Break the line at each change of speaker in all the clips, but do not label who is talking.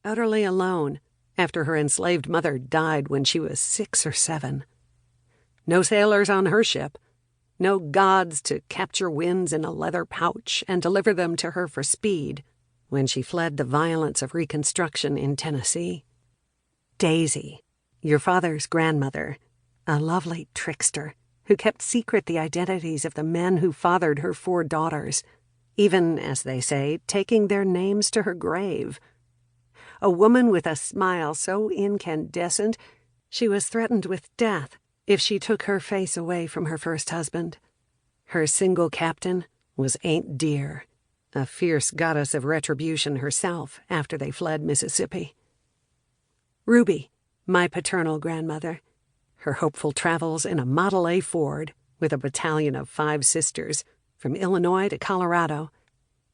utterly alone after her enslaved mother died when she was 6 or 7. No sailors on her ship, no gods to capture winds in a leather pouch and deliver them to her for speed when she fled the violence of Reconstruction in Tennessee. Daisy, your father's grandmother, a lovely trickster who kept secret the identities of the men who fathered her 4 daughters, even, as they say, taking their names to her grave. A woman with a smile so incandescent she was threatened with death if she took her face away from her first husband. Her single captain was Aunt Dear, a fierce goddess of retribution herself after they fled Mississippi. Ruby, my paternal grandmother, her hopeful travels in a Model A Ford with a battalion of 5 sisters from Illinois to Colorado,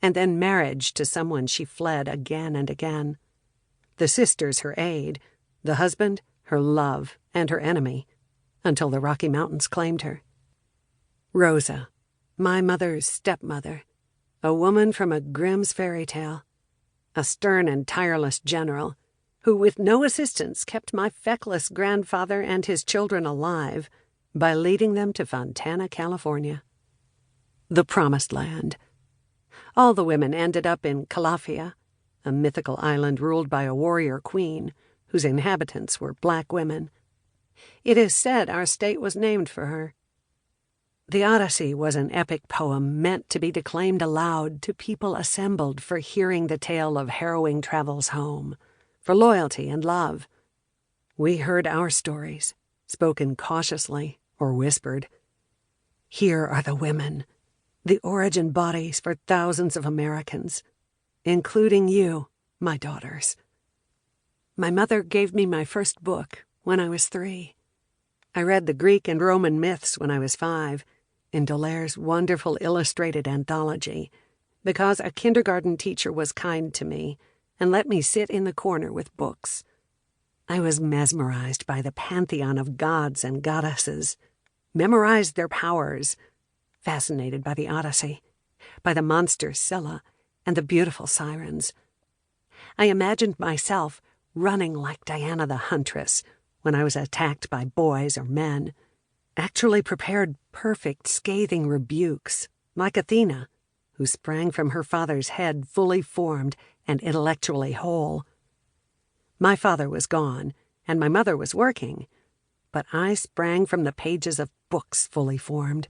and then marriage to someone she fled again and again. The sisters her aid, the husband her love and her enemy, until the Rocky Mountains claimed her. Rosa, my mother's stepmother, a woman from a Grimm's fairy tale, a stern and tireless general who with no assistance kept my feckless grandfather and his children alive by leading them to Fontana, California. The Promised Land. All the women ended up in Calafia, a mythical island ruled by a warrior queen whose inhabitants were black women. It is said our state was named for her. The Odyssey was an epic poem meant to be declaimed aloud to people assembled for hearing the tale of harrowing travels home, for loyalty and love. We heard our stories, spoken cautiously or whispered. Here are the women, the origin bodies for thousands of Americans, including you, my daughters. My mother gave me my first book when I was 3. I read the Greek and Roman myths when I was 5, in Dolaire's wonderful illustrated anthology, because a kindergarten teacher was kind to me and let me sit in the corner with books. I was mesmerized by the pantheon of gods and goddesses, memorized their powers, fascinated by the Odyssey, by the monster Scylla and the beautiful sirens. I imagined myself running like Diana the Huntress when I was attacked by boys or men, actually prepared perfect scathing rebukes, like Athena, who sprang from her father's head fully formed and intellectually whole. My father was gone, and my mother was working, but I sprang from the pages of books fully formed.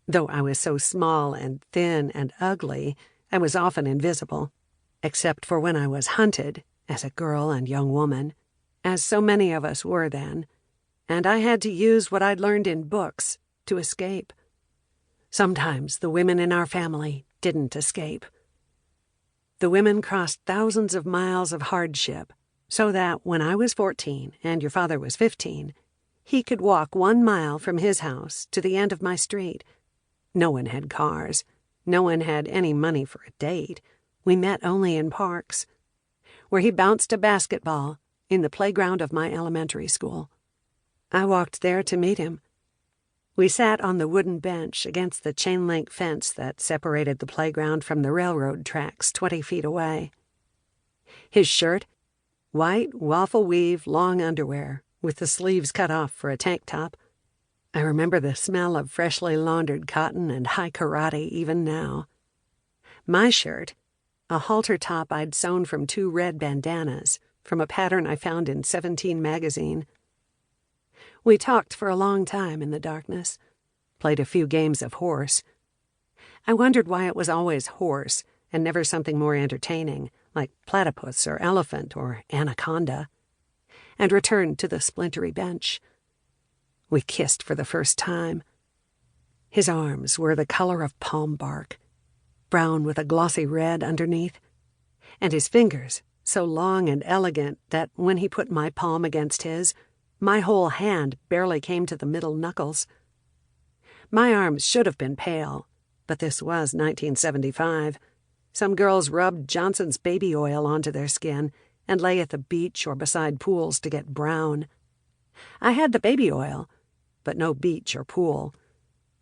Though I was so small and thin and ugly, I was often invisible, except for when I was hunted, as a girl and young woman, as so many of us were then, and I had to use what I'd learned in books to escape. Sometimes the women in our family didn't escape. The women crossed thousands of miles of hardship, so that when I was 14 and your father was 15, he could walk 1 mile from his house to the end of my street. No one had cars. No one had any money for a date. We met only in parks, where he bounced a basketball in the playground of my elementary school. I walked there to meet him. We sat on the wooden bench against the chain-link fence that separated the playground from the railroad tracks 20 feet away. His shirt, white waffle-weave long underwear with the sleeves cut off for a tank top. I remember the smell of freshly laundered cotton and high karate even now. My shirt, a halter top I'd sewn from 2 red bandanas from a pattern I found in 17 magazine. We talked for a long time in the darkness, played a few games of horse. I wondered why it was always horse and never something more entertaining, like platypus or elephant or anaconda, and returned to the splintery bench. We kissed for the first time. His arms were the color of palm bark, brown with a glossy red underneath, and his fingers so long and elegant that when he put my palm against his, my whole hand barely came to the middle knuckles. My arms should have been pale, but this was 1975. Some girls rubbed Johnson's baby oil onto their skin and lay at the beach or beside pools to get brown. I had the baby oil, but no beach or pool.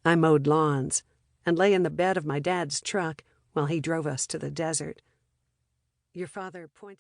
I mowed lawns and lay in the bed of my dad's truck while he drove us to the desert. Your father pointed